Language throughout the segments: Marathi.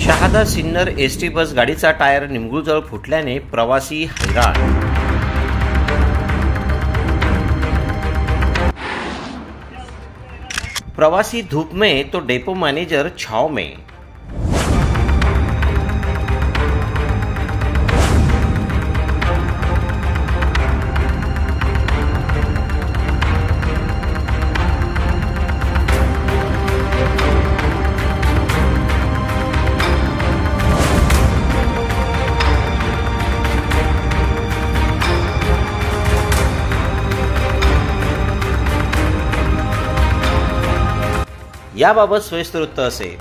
शहादा सिन्नर एसटी बस गाडीचा टायर निमगुळजवळ फुटल्याने प्रवासी हैराण। प्रवासी धूप में तो डेपो मैनेजर छाव में। याबाबत सविस्तर वृत्त असे।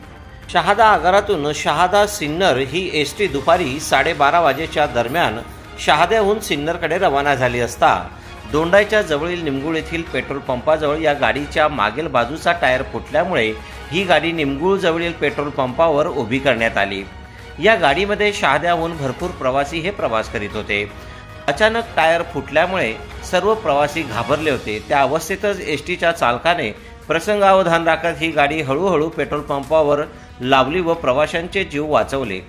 शहादा आगारातून शहादा सिन्नर ही एसटी दुपारी 12:30 वाजेच्या दरम्यान शहाद्याहून सिन्नरकडे रवाना झाली असता दोंडाईच्या जवळील निमगुळ येथील पेट्रोल पंपाजवळ या गाडीच्या मागील बाजूचा टायर फुटल्यामुळे ही गाडी निमगुळ जवळील पेट्रोल पंपावर उभी करण्यात आली। या गाडीमध्ये शहाद्याहून भरपूर प्रवासी हे प्रवास करीत होते। अचानक टायर फुटल्यामुळे सर्व प्रवासी घाबरले होते। त्या अवस्थेतच एसटीच्या चालकाने प्रसंगावधान राखत ही गाडी हळूहळू पेट्रोल पंपावर लावली व प्रवाशांचे जीव वाचवले।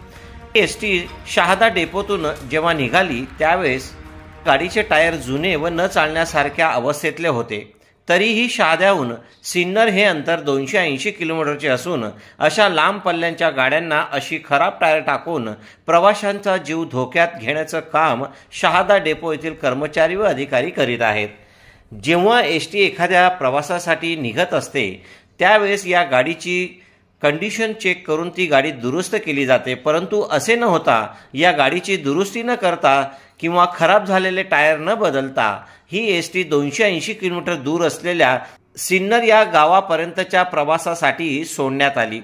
एसटी शहादा डेपोतून जेव्हा निघाली त्यावेळेस गाडीचे टायर जुने व न चालण्यासारख्या अवस्थेतले होते। तरीही शहाद्याहून सिन्नर हे अंतर 280 किलोमीटरचे असून अशा लांब पल्ल्यांच्या गाड्यांना अशी खराब टायर टाकून प्रवाशांचा जीव धोक्यात घेण्याचं काम शहादा डेपो येथील कर्मचारी व अधिकारी करीत आहेत। जेव्हा एसटी एखाद्या प्रवासासाठी निघत असते त्यावेळेस या गाडीची कंडिशन चेक करून ती गाडी दुरुस्त केली जाते, परंतु असे न होता या गाडीची दुरुस्ती न करता किंवा खराब झालेले टायर न बदलता ही एसटी 280 किलोमीटर दूर असलेल्या सिन्नर या गावापर्यंतच्या प्रवासासाठी सोडण्यात आली।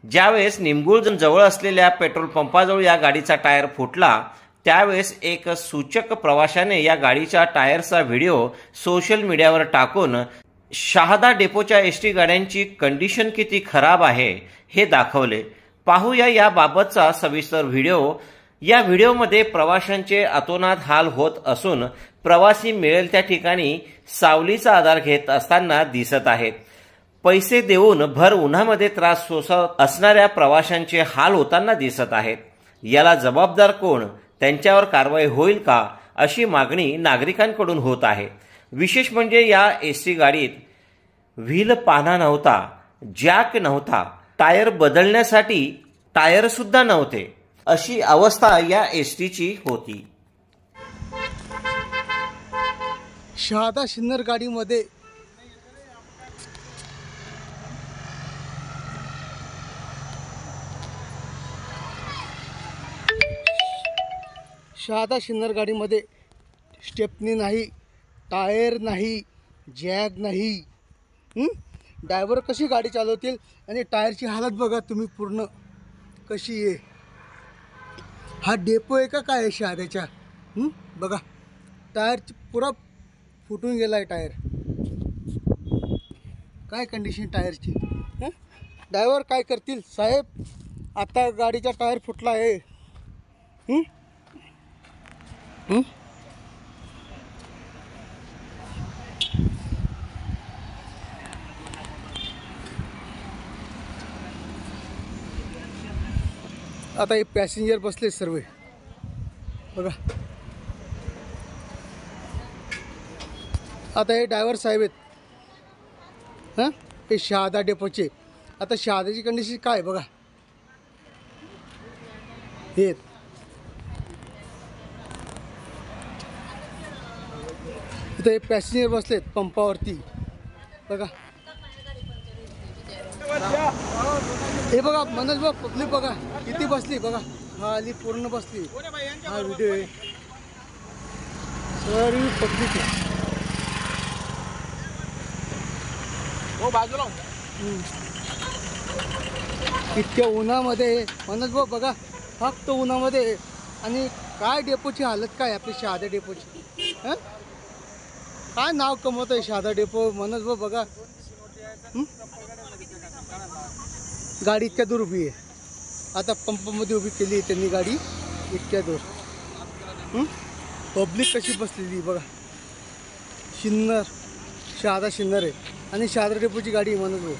ज्यावेळेस निमगुळ जवळ असलेल्या पेट्रोल पंपाजवळ या गाडीचा टायर फुटला त्यावेळेस एक सूचक प्रवाशाने या गाडीच्या टायरचा व्हिडिओ सोशल मीडियावर टाकून शहादा डेपोच्या एसटी गाड्यांची कंडिशन किती खराब आहे हे दाखवले। पाहूया याबाबतचा सविस्तर व्हिडिओ। या व्हिडिओमध्ये प्रवाशांचे अतोनात हाल होत असून प्रवासी मिळेल त्या ठिकाणी सावलीचा आधार घेत असताना दिसत आहेत। पैसे देऊन भर उन्हामध्ये त्रास सोसत असणाऱ्या प्रवाशांचे हाल होताना दिसत आहेत। याला जबाबदार कोण, त्यांच्यावर कारवाई होईल का अशी मागणी नागरिकांकडून होत आहे। विशेष म्हणजे या एसटी गाडीत व्हील पाना नव्हता, जॅक नव्हता, टायर बदलण्यासाठी टायर सुद्धा नव्हते, अशी अवस्था या एसटीची होती। शहादा सिन्नर गाडीमध्ये स्टेपनी नाही, टायर नाही, जॅक नाही। ड्रायव्हर कशी गाडी चालवतील आणि टायरची हालत बघा तुम्ही पूर्ण कशी आहे। हा डेपो आहे का काय शहाद्याच्या? बघा टायर पुरा फुटून गेलाय टायर। काय कंडिशन टायरची? ड्रायव्हर काय करतील साहेब? आता गाडीचा टायर फुटला आहे। आता हे पॅसेंजर बसले सर्व बघा। आता हे ड्रायव्हर साहेब आहेत, हे शहादा डेपोचे। आता शहादाची कंडिशन काय बघा। हे इथं हे पॅसेंजर बसलेत पंपावरती बघा। हे बघा मनोज भाऊ, पब्लिक बघा किती बसली बघा। हा आली पूर्ण बसली। हा व्हिडिओ आहे, सर्व पब्लिक आहे। हो बाजूला इतक्या उन्हामध्ये मनोज भाऊ बघा, फक्त उन्हामध्ये। आणि काय डेपोची हालत काय आपली शहादा डेपोची? काय नाव कमवत आहे शहादा डेपो मनोज भाऊ बघा। गाडी इतक्या दूर उभी आहे, आता पंपामध्ये उभी केली आहे त्यांनी गाडी इतक्या दूर। पब्लिक कशी बसलेली बघा। सिन्नर शहादा सिन्नर आहे आणि शहादा डेपोची गाडी मनोज भाऊ।